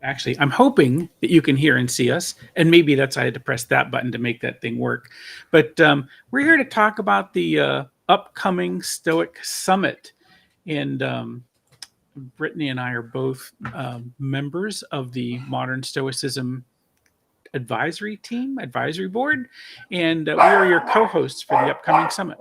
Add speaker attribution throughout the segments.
Speaker 1: Actually, I'm hoping that you can hear and see us, and maybe that's I had to press that button to make that thing work. But we're here to talk about the upcoming Stoic Summit, and Brittany and I are both members of the Modern Stoicism advisory board, and we are your co-hosts for the upcoming summit.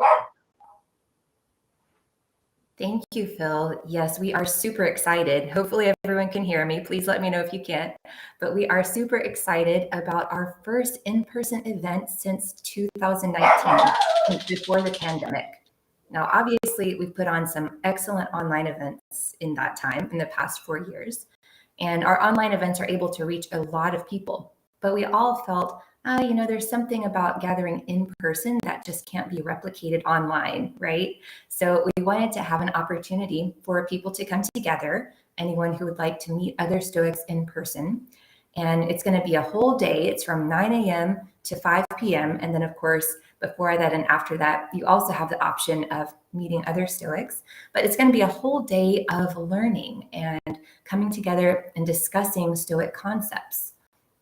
Speaker 2: Thank you, Phil. Yes, we are super excited. Hopefully everyone can hear me. Please let me know if you can't. But we are super excited about our first in-person event since 2019, before the pandemic. Now, obviously, we've put on some excellent online events in that time, in the past 4 years. And our online events are able to reach a lot of people. But we all felt, there's something about gathering in person that just can't be replicated online, right? So we wanted to have an opportunity for people to come together, anyone who would like to meet other Stoics in person. And it's going to be a whole day. It's from 9 a.m. to 5 p.m. And then, of course, before that and after that, you also have the option of meeting other Stoics. But it's going to be a whole day of learning and coming together and discussing Stoic concepts.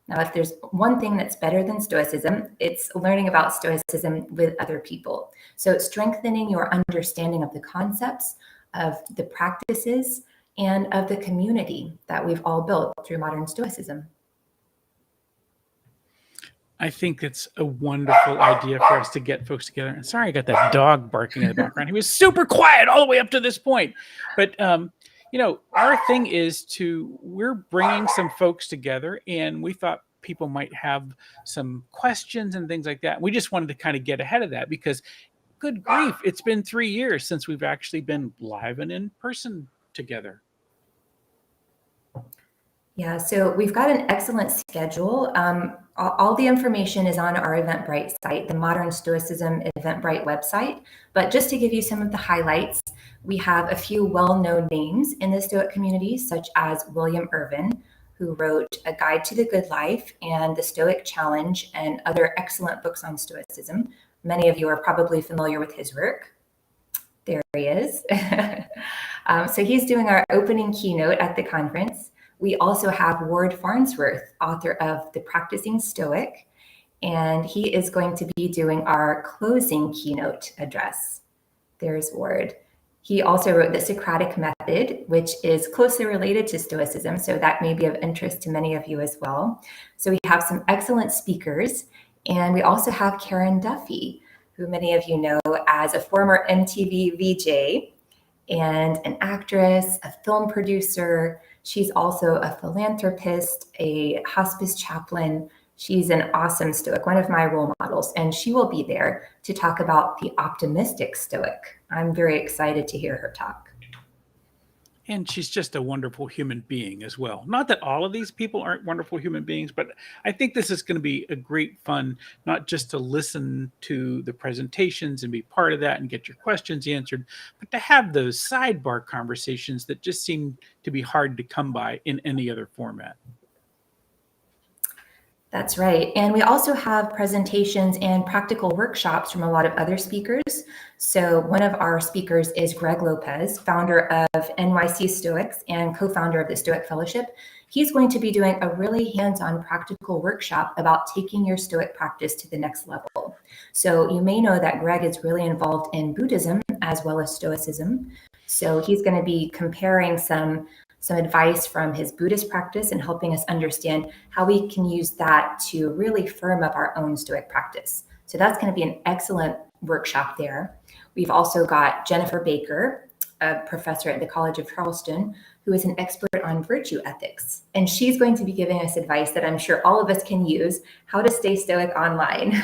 Speaker 2: Now, if there's one thing that's better than Stoicism, it's learning about Stoicism with other people. So it's strengthening your understanding of the concepts, of the practices, and of the community that we've all built through modern Stoicism.
Speaker 1: I think it's a wonderful idea for us to get folks together. And sorry, I got that dog barking in the background. He was super quiet all the way up to this point. But, our thing is we're bringing some folks together, and we thought people might have some questions and things like that. We just wanted to kind of get ahead of that because, good grief, it's been 3 years since we've actually been live and in person together.
Speaker 2: Yeah, so we've got an excellent schedule. All the information is on our Eventbrite site, the Modern Stoicism Eventbrite website. But just to give you some of the highlights, we have a few well-known names in the Stoic community, such as William Irvin, who wrote A Guide to the Good Life and The Stoic Challenge and other excellent books on Stoicism. Many of you are probably familiar with his work. There he is. So he's doing our opening keynote at the conference. We also have Ward Farnsworth, author of The Practicing Stoic, and he is going to be doing our closing keynote address. There's Ward. He also wrote The Socratic Method, which is closely related to Stoicism, so that may be of interest to many of you as well. So we have some excellent speakers, and we also have Karen Duffy, who many of you know as a former MTV VJ and an actress, a film producer. She's also a philanthropist, a hospice chaplain. She's an awesome Stoic, one of my role models, and she will be there to talk about the optimistic Stoic. I'm very excited to hear her talk.
Speaker 1: And she's just a wonderful human being as well. Not that all of these people aren't wonderful human beings, but I think this is going to be a great fun, not just to listen to the presentations and be part of that and get your questions answered, but to have those sidebar conversations that just seem to be hard to come by in any other format.
Speaker 2: That's right. And we also have presentations and practical workshops from a lot of other speakers. So one of our speakers is Greg Lopez, founder of NYC Stoics and co-founder of the Stoic Fellowship. He's going to be doing a really hands-on practical workshop about taking your Stoic practice to the next level. So you may know that Greg is really involved in Buddhism as well as Stoicism. So he's going to be comparing some advice from his Buddhist practice and helping us understand how we can use that to really firm up our own Stoic practice. So that's going to be an excellent workshop there. We've also got Jennifer Baker, a professor at the College of Charleston, who is an expert on virtue ethics. And she's going to be giving us advice that I'm sure all of us can use, how to stay Stoic online.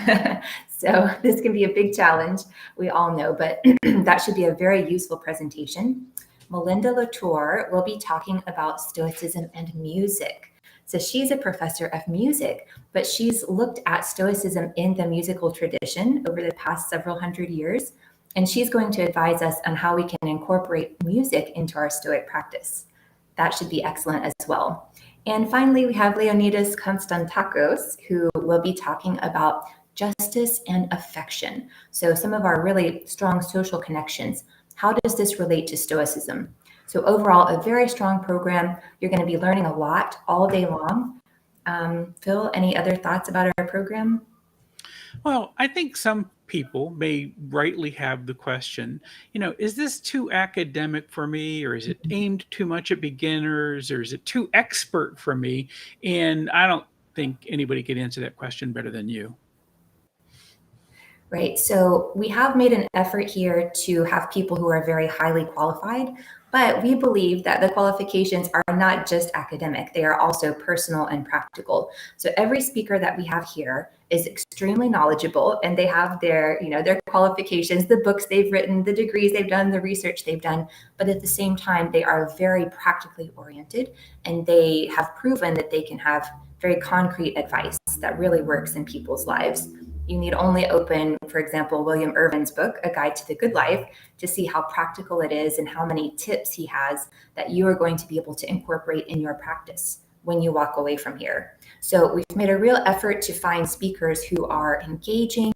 Speaker 2: So this can be a big challenge, we all know, but that should be a very useful presentation. Melinda Latour will be talking about Stoicism and music. So she's a professor of music, but she's looked at Stoicism in the musical tradition over the past several hundred years, and she's going to advise us on how we can incorporate music into our Stoic practice. That should be excellent as well. And finally, we have Leonidas Konstantakos, who will be talking about justice and affection. So some of our really strong social connections. How does this relate to Stoicism? So overall, a very strong program. You're going to be learning a lot all day long. Phil, any other thoughts about our program?
Speaker 1: Well, I think some people may rightly have the question, is this too academic for me, or is it aimed too much at beginners, or is it too expert for me? And I don't think anybody could answer that question better than you.
Speaker 2: Right. So we have made an effort here to have people who are very highly qualified, but we believe that the qualifications are not just academic, they are also personal and practical. So every speaker that we have here is extremely knowledgeable, and they have their qualifications, the books they've written, the degrees they've done, the research they've done, but at the same time they are very practically oriented, and they have proven that they can have very concrete advice that really works in people's lives. You need only open, for example, William Irvin's book, A Guide to the Good Life, to see how practical it is and how many tips he has that you are going to be able to incorporate in your practice when you walk away from here. So we've made a real effort to find speakers who are engaging,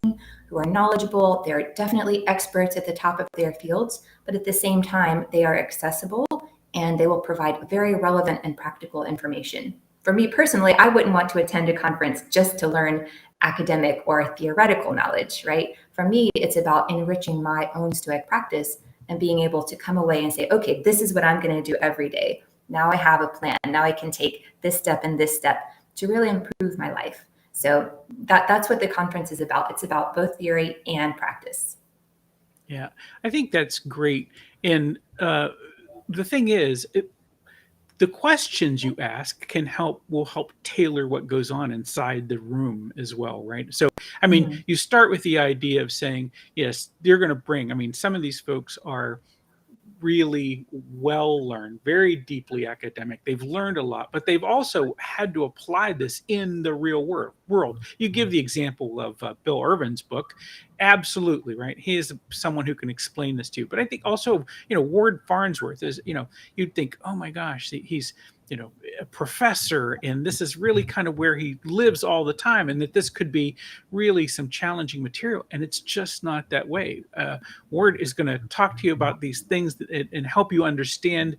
Speaker 2: who are knowledgeable. They're definitely experts at the top of their fields, but at the same time, they are accessible and they will provide very relevant and practical information. For me personally, I wouldn't want to attend a conference just to learn academic or theoretical knowledge, right? For me, it's about enriching my own Stoic practice and being able to come away and say, okay, this is what I'm going to do every day. Now I have a plan. Now I can take this step and this step to really improve my life. So that's what the conference is about. It's about both theory and practice.
Speaker 1: Yeah, I think that's great. And the thing is, the questions you ask will help tailor what goes on inside the room as well, right? So I mean, you start with the idea of saying, yes, they're going to bring, I mean, some of these folks are really well learned, very deeply academic. They've learned a lot, but they've also had to apply this in the real world. You give the example of Bill Irvin's book. Absolutely, right? He is someone who can explain this to you. But I think also, Ward Farnsworth is, you'd think, oh my gosh, he's, a professor, and this is really kind of where he lives all the time, and that this could be really some challenging material. And it's just not that way. Ward is going to talk to you about these things and help you understand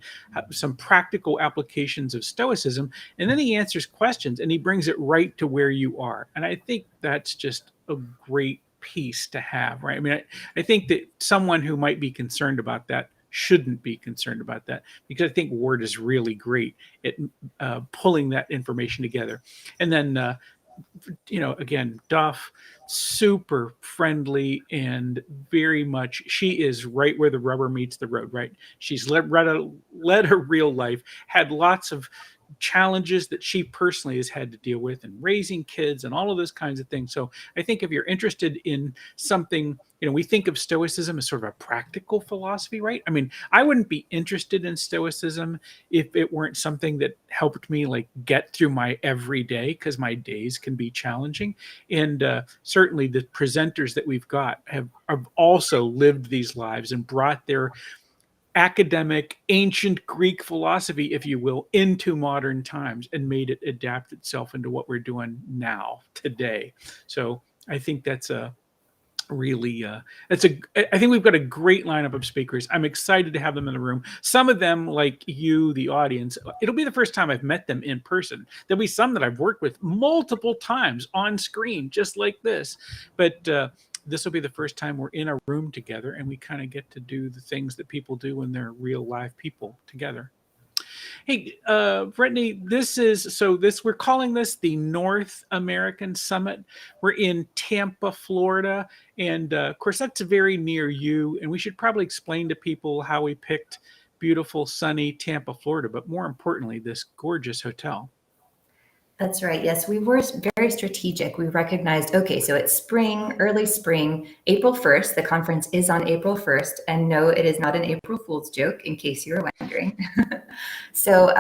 Speaker 1: some practical applications of Stoicism. And then he answers questions and he brings it right to where you are. And I think that's just a great piece to have, right? I mean, I think that someone who might be concerned about that shouldn't be concerned about that, because I think Ward is really great at pulling that information together. And then, again, Duff, super friendly and very much, she is right where the rubber meets the road, right? She's led her real life, had lots of challenges that she personally has had to deal with, and raising kids and all of those kinds of things. So I think if you're interested in something, we think of Stoicism as sort of a practical philosophy, right? I mean, I wouldn't be interested in Stoicism if it weren't something that helped me like get through my everyday, because my days can be challenging. And certainly the presenters that we've got have also lived these lives and brought their academic ancient Greek philosophy, if you will, into modern times and made it adapt itself into what we're doing now today. So I think that's a really I think we've got a great lineup of speakers. I'm excited to have them in the room. Some of them, like you, the audience, it'll be the first time I've met them in person. There'll be some that I've worked with multiple times on screen, just like this. But this will be the first time we're in a room together and we kind of get to do the things that people do when they're real live people together. Hey, Brittany, we're calling this the North American Summit. We're in Tampa, Florida, and of course that's very near you. And we should probably explain to people how we picked beautiful, sunny Tampa, Florida, but more importantly, this gorgeous hotel.
Speaker 2: That's right. Yes, we were very strategic. We recognized, okay, so it's spring, early spring, April 1st. The conference is on April 1st. And no, it is not an April Fool's joke, in case you were wondering. So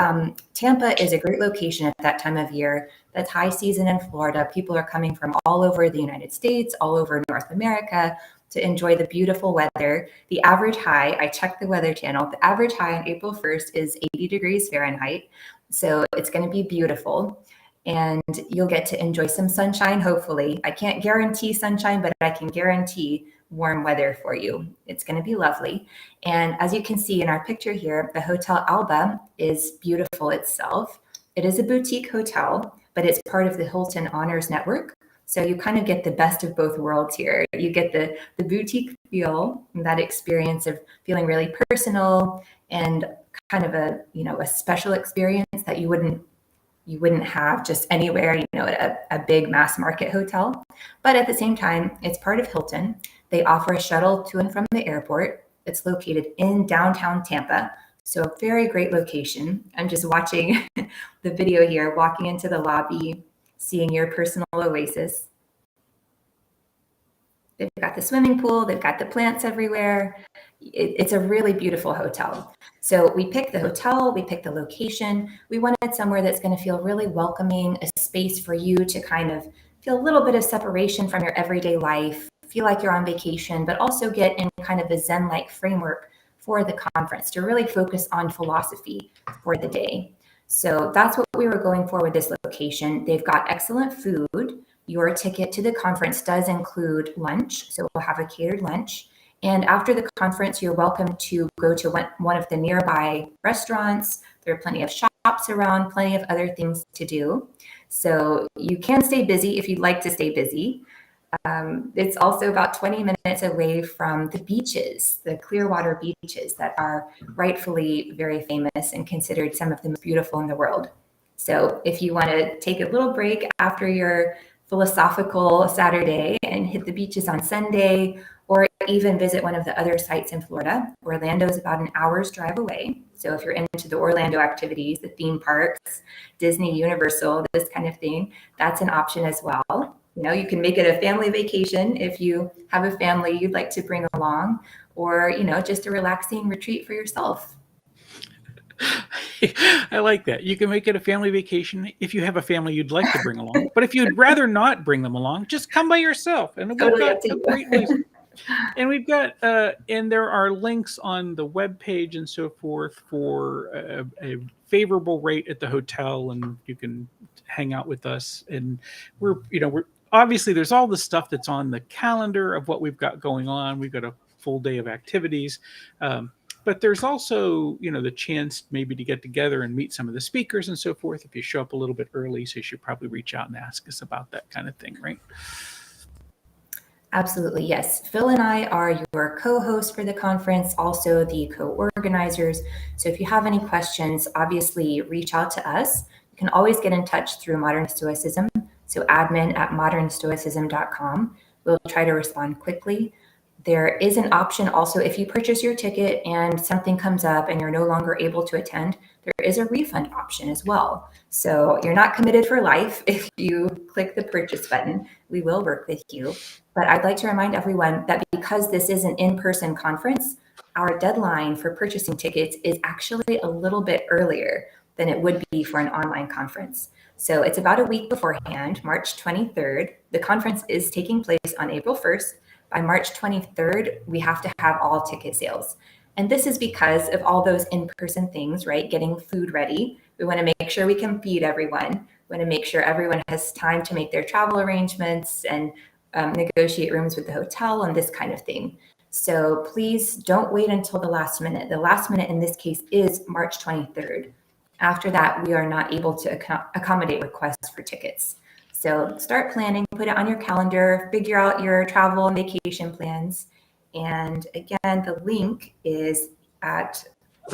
Speaker 2: Tampa is a great location at that time of year. That's high season in Florida. People are coming from all over the United States, all over North America to enjoy the beautiful weather. The average high, I checked the Weather Channel, the average high on April 1st is 80 degrees Fahrenheit. So it's going to be beautiful. and you'll get to enjoy some sunshine, hopefully. I can't guarantee sunshine, but I can guarantee warm weather for you. It's going to be lovely. And as you can see in our picture here, the Hotel Alba is beautiful itself. It is a boutique hotel, but it's part of the Hilton Honors Network. So you kind of get the best of both worlds here. You get the boutique feel, that experience of feeling really personal and kind of a special experience that you wouldn't have just anywhere, at a big mass market hotel. But at the same time, it's part of Hilton. They offer a shuttle to and from the airport. It's located in downtown Tampa. So a very great location. I'm just watching the video here, walking into the lobby, seeing your personal oasis. They've got the swimming pool, they've got the plants everywhere. It's a really beautiful hotel. So we picked the hotel, we picked the location. We wanted somewhere that's going to feel really welcoming, a space for you to kind of feel a little bit of separation from your everyday life, feel like you're on vacation, but also get in kind of a Zen-like framework for the conference to really focus on philosophy for the day. So that's what we were going for with this location. They've got excellent food. Your ticket to the conference does include lunch, so we'll have a catered lunch. And after the conference, you're welcome to go to one of the nearby restaurants. There are plenty of shops around, plenty of other things to do. So you can stay busy if you'd like to stay busy. It's also about 20 minutes away from the beaches, the Clearwater beaches that are rightfully very famous and considered some of the most beautiful in the world. So if you want to take a little break after your philosophical Saturday and hit the beaches on Sunday, or even visit one of the other sites in Florida, Orlando is about an hour's drive away. So if you're into the Orlando activities, the theme parks, Disney, Universal, this kind of thing, that's an option as well. You can make it a family vacation if you have a family you'd like to bring along, or, just a relaxing retreat for yourself.
Speaker 1: I like that. You can make it a family vacation if you have a family you'd like to bring along. But if you'd rather not bring them along, just come by yourself. And we've got a great place. And we've got, and there are links on the webpage and so forth for a favorable rate at the hotel, and you can hang out with us. And we're obviously there's all the stuff that's on the calendar of what we've got going on. We've got a full day of activities. But there's also, the chance maybe to get together and meet some of the speakers and so forth if you show up a little bit early. So you should probably reach out and ask us about that kind of thing, right?
Speaker 2: Absolutely, yes. Phil and I are your co-hosts for the conference, also the co-organizers. So if you have any questions, obviously reach out to us. You can always get in touch through Modern Stoicism, so admin@modernstoicism.com. We'll try to respond quickly. There is an option also, if you purchase your ticket and something comes up and you're no longer able to attend, there is a refund option as well. So you're not committed for life if you click the purchase button. We will work with you. But I'd like to remind everyone that because this is an in-person conference, our deadline for purchasing tickets is actually a little bit earlier than it would be for an online conference. So it's about a week beforehand, March 23rd. The conference is taking place on April 1st. By March 23rd, we have to have all ticket sales. And this is because of all those in-person things, right? Getting food ready. We want to make sure we can feed everyone. We want to make sure everyone has time to make their travel arrangements and negotiate rooms with the hotel and this kind of thing. So please don't wait until the last minute. The last minute in this case is March 23rd. After that, we are not able to accommodate requests for tickets. So start planning, put it on your calendar, figure out your travel and vacation plans. And again, the link is at,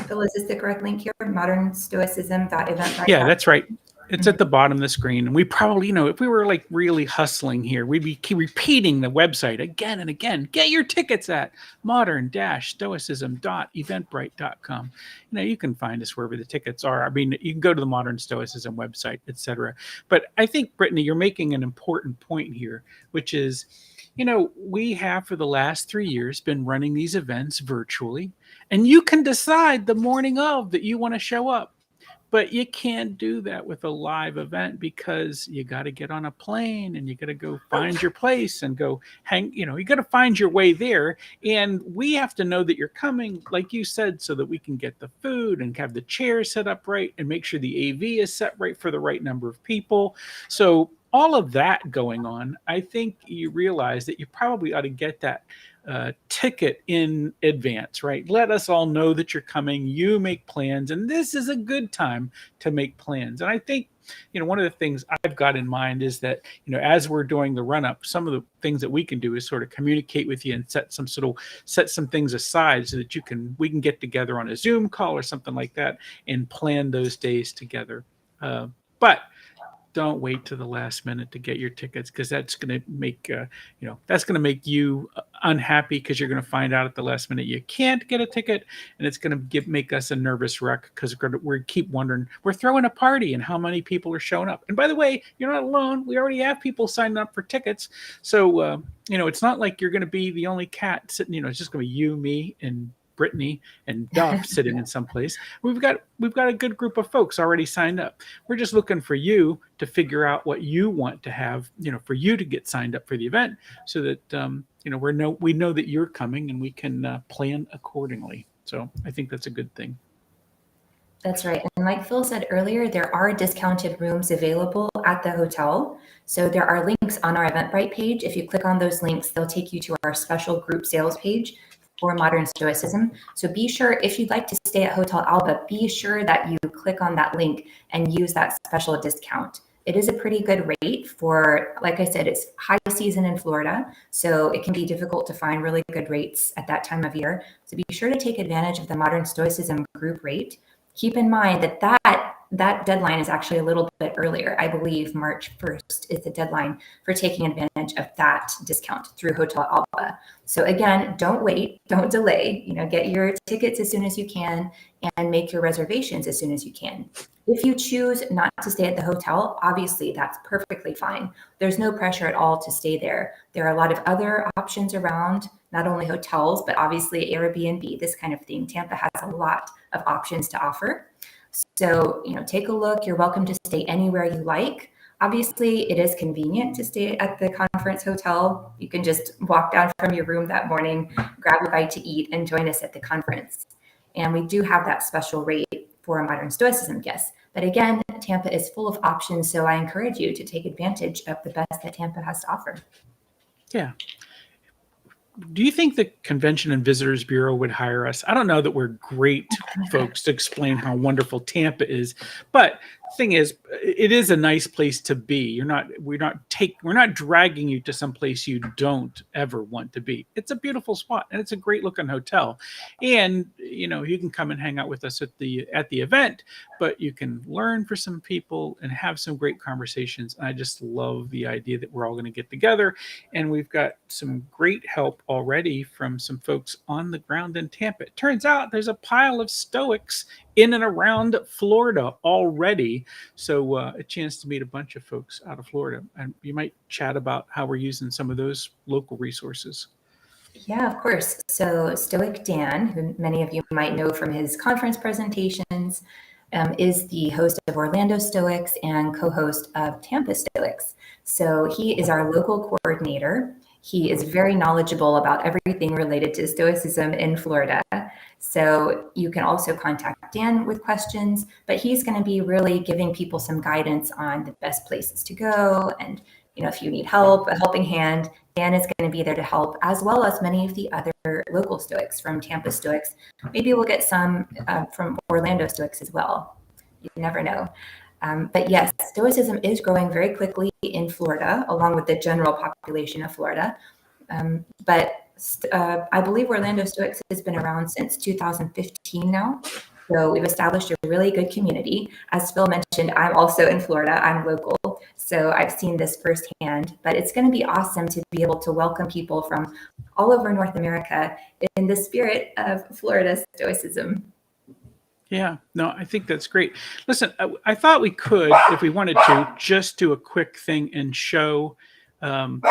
Speaker 2: Phil, is this the correct link here? modernstoicism.eventbrite.
Speaker 1: Yeah, that's right. It's at the bottom of the screen. And we probably, if we were like really hustling here, we'd be keep repeating the website again and again. Get your tickets at modern-stoicism.eventbrite.com. You can find us wherever the tickets are. I mean, you can go to the Modern Stoicism website, etc. But I think, Brittany, you're making an important point here, which is, we have for the last 3 years been running these events virtually, and you can decide the morning of that you want to show up. But you can't do that with a live event because you got to get on a plane and you got to go find your place and go hang, you got to find your way there. And we have to know that you're coming, like you said, so that we can get the food and have the chairs set up right and make sure the AV is set right for the right number of people. So all of that going on, I think you realize that you probably ought to get that ticket in advance, right? Let us all know that you're coming. You make plans, and this is a good time to make plans. And I think, one of the things I've got in mind is that, as we're doing the run up, some of the things that we can do is sort of communicate with you and set some things aside so that we can get together on a Zoom call or something like that and plan those days together. But don't wait to the last minute to get your tickets, because that's going to make you unhappy, because you're going to find out at the last minute you can't get a ticket, and it's going to make us a nervous wreck, because we keep wondering, we're throwing a party and how many people are showing up. And by the way, you're not alone. We already have people signed up for tickets, so it's not like you're going to be the only cat sitting. It's just going to be you, me, and Brittany and Duff sitting in some place. We've got a good group of folks already signed up. We're just looking for you to figure out what you want to have, for you to get signed up for the event, so that we know that you're coming and we can plan accordingly. So I think that's a good thing.
Speaker 2: That's right. And like Phil said earlier, there are discounted rooms available at the hotel. So there are links on our Eventbrite page. If you click on those links, they'll take you to our special group sales page for Modern Stoicism. So be sure, if you'd like to stay at Hotel Alba, be sure that you click on that link and use that special discount. It is a pretty good rate for, like I said, it's high season in Florida, so it can be difficult to find really good rates at that time of year. So be sure to take advantage of the Modern Stoicism group rate. Keep in mind that deadline is actually a little bit earlier. I believe March 1st is the deadline for taking advantage of that discount through Hotel Alba. So again, don't wait, don't delay, get your tickets as soon as you can and make your reservations as soon as you can. If you choose not to stay at the hotel, obviously that's perfectly fine. There's no pressure at all to stay there. There are a lot of other options around, not only hotels, but obviously Airbnb, this kind of thing. Tampa has a lot of options to offer. So, take a look. You're welcome to stay anywhere you like. Obviously, it is convenient to stay at the conference hotel. You can just walk down from your room that morning, grab a bite to eat, and join us at the conference. And we do have that special rate for Modern Stoicism guests. But again, Tampa is full of options, so I encourage you to take advantage of the best that Tampa has to offer.
Speaker 1: Yeah. Do you think the Convention and Visitors Bureau would hire us? I don't know that we're great folks to explain how wonderful Tampa is, but the thing is, it is a nice place to be. We're not dragging you to some place you don't ever want to be. It's a beautiful spot, and it's a great looking hotel. And you can come and hang out with us at the event, but you can learn from some people and have some great conversations. And I just love the idea that we're all going to get together, and we've got some great help already from some folks on the ground in Tampa. It turns out there's a pile of Stoics in and around Florida already. So a chance to meet a bunch of folks out of Florida. And you might chat about how we're using some of those local resources.
Speaker 2: Yeah, of course. So Stoic Dan, who many of you might know from his conference presentations, is the host of Orlando Stoics and co-host of Tampa Stoics. So he is our local coordinator. He is very knowledgeable about everything related to Stoicism in Florida. So you can also contact Dan with questions, but he's going to be really giving people some guidance on the best places to go. And, if you need help, a helping hand, Dan is going to be there to help, as well as many of the other local Stoics from Tampa Stoics. Maybe we'll get some from Orlando Stoics as well. You never know. But yes, Stoicism is growing very quickly in Florida, along with the general population of Florida. But I believe Orlando Stoics has been around since 2015 now. So we've established a really good community. As Phil mentioned, I'm also in Florida. I'm local. So I've seen this firsthand. But it's going to be awesome to be able to welcome people from all over North America in the spirit of Florida Stoicism.
Speaker 1: Yeah, no, I think that's great. Listen, I thought we could, if we wanted to, just do a quick thing and show some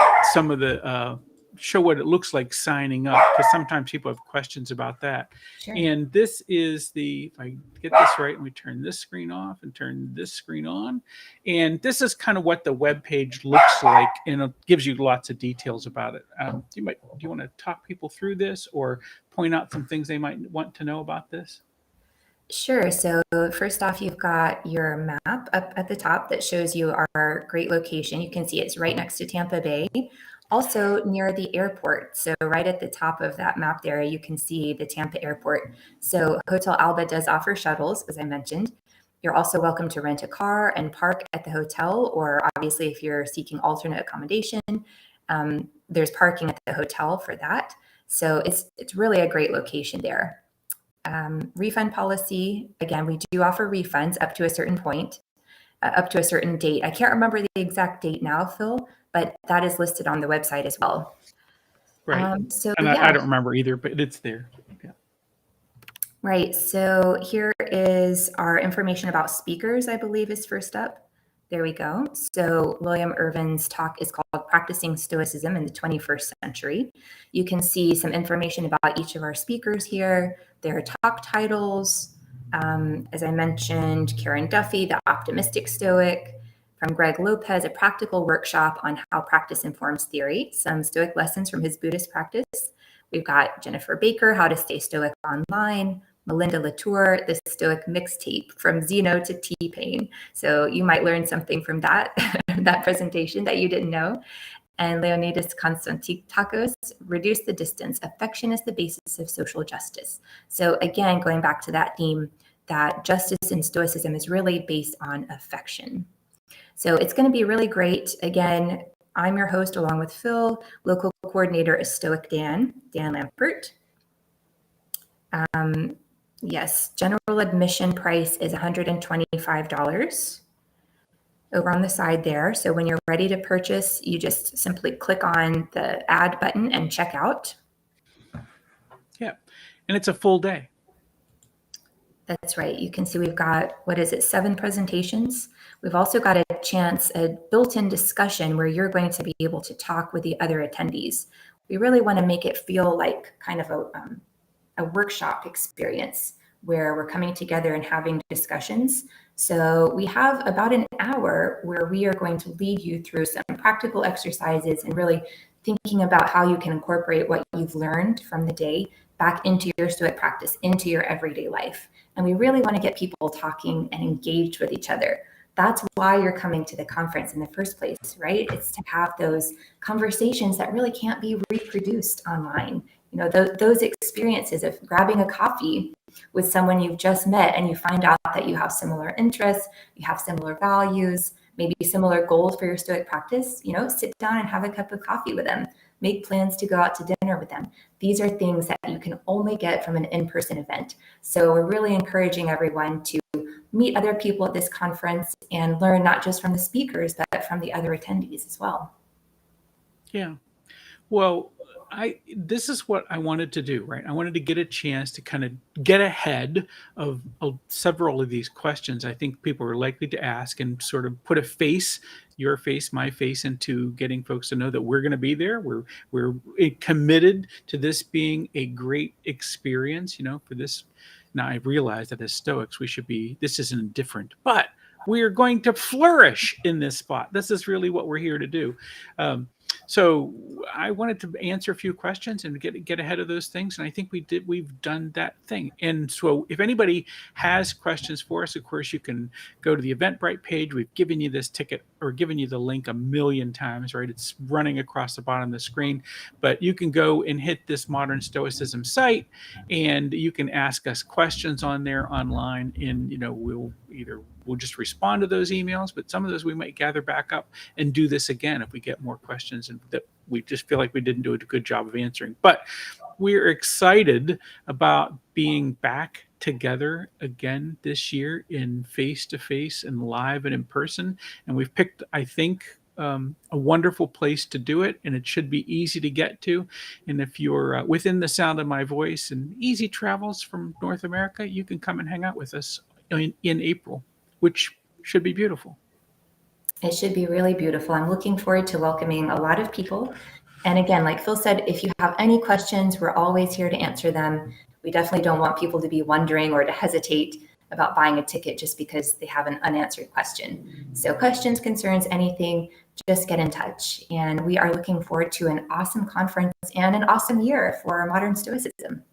Speaker 1: of the show what it looks like signing up, because sometimes people have questions about that.
Speaker 2: Sure.
Speaker 1: And this is the, if I get this right, and we turn this screen off and turn this screen on, and this is kind of what the web page looks like, and it gives you lots of details about it. Do you want to talk people through this, or point out some things they might want to know about this?
Speaker 2: Sure. So first off, you've got your map up at the top that shows you our great location. You can see it's right next to Tampa Bay, also near the airport. So right at the top of that map there, you can see the Tampa airport. So Hotel Alba does offer shuttles, as I mentioned. You're also welcome to rent a car and park at the hotel, or obviously if you're seeking alternate accommodation, there's parking at the hotel for that. So it's really a great location there. Refund policy, again, we do offer refunds up to a certain point, up to a certain date. I can't remember the exact date now, Phil, but that is listed on the website as well.
Speaker 1: Right.
Speaker 2: So
Speaker 1: And
Speaker 2: yeah,
Speaker 1: I don't remember either, but it's there. Yeah.
Speaker 2: right. So here is our information about speakers, I believe is first up. There we go. So William Irvin's talk is called Practicing Stoicism in the 21st Century. You can see some information about each of our speakers here, their talk titles. As I mentioned, Karen Duffy, The Optimistic Stoic. From Greg Lopez, a practical workshop on how practice informs theory, some Stoic lessons from his Buddhist practice. We've got Jennifer Baker, How to Stay Stoic Online. Melinda Latour, The Stoic Mixtape, From Zeno to T-Pain. So you might learn something from that, that presentation that you didn't know. And Leonidas Konstantakos, Reduce the Distance, Affection is the Basis of Social Justice. So again, going back to that theme, that justice in Stoicism is really based on affection. So it's going to be really great. Again, I'm your host along with Phil. Local coordinator is Stoic Dan Lampert. Yes, general admission price is $125 over on the side there. So when you're ready to purchase, you just simply click on the add button and check out.
Speaker 1: Yeah. And it's a full day.
Speaker 2: That's right. You can see we've got, 7 presentations. We've also got a built-in discussion where you're going to be able to talk with the other attendees. We really want to make it feel like kind of a workshop experience where we're coming together and having discussions. So we have about an hour where we are going to lead you through some practical exercises and really thinking about how you can incorporate what you've learned from the day back into your Stoic practice, into your everyday life. And we really want to get people talking and engaged with each other. That's why you're coming to the conference in the first place, right? It's to have those conversations that really can't be reproduced online. You know, those experiences of grabbing a coffee with someone you've just met and you find out that you have similar interests, you have similar values, maybe similar goals for your Stoic practice, you know, sit down and have a cup of coffee with them, make plans to go out to dinner with them. These are things that you can only get from an in-person event. So we're really encouraging everyone to meet other people at this conference and learn not just from the speakers, but from the other attendees as well.
Speaker 1: Yeah. Well, this is what I wanted to do, right? I wanted to get a chance to kind of get ahead of several of these questions I think people are likely to ask, and sort of put a face, your face, my face, into getting folks to know that we're going to be there. We're committed to this being a great experience, you know, for this. Now I realize that as Stoics, this isn't different, but we are going to flourish in this spot. This is really what we're here to do. So I wanted to answer a few questions and get ahead of those things. And I think we've done that thing. And so if anybody has questions for us, of course, you can go to the Eventbrite page. We've given you this ticket, or given you the link a million times, right? It's running across the bottom of the screen, but you can go and hit this Modern Stoicism site, and you can ask us questions on there online. And, you know, we'll just respond to those emails, but some of those we might gather back up and do this again if we get more questions and that we just feel like we didn't do a good job of answering. But we're excited about being back together again this year in face-to-face and live and in person. And we've picked, I think, a wonderful place to do it, and it should be easy to get to. And if you're within the sound of my voice and easy travels from North America, you can come and hang out with us in April, which should be beautiful.
Speaker 2: It should be really beautiful. I'm looking forward to welcoming a lot of people And again, like Phil said, if you have any questions, we're always here to answer them. We definitely don't want people to be wondering or to hesitate about buying a ticket just because they have an unanswered question. So questions, concerns, anything, just get in touch. And we are looking forward to an awesome conference and an awesome year for modern Stoicism.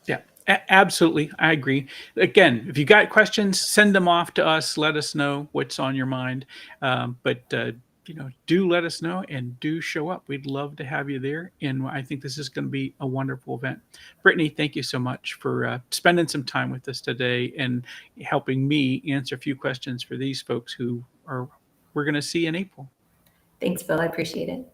Speaker 1: Yeah, absolutely. I agree. Again, if you got questions, send them off to us. Let us know what's on your mind. But do let us know and do show up. We'd love to have you there. And I think this is going to be a wonderful event. Brittany, thank you so much for spending some time with us today and helping me answer a few questions for these folks who we're going to see in April.
Speaker 2: Thanks, Phil. I appreciate it.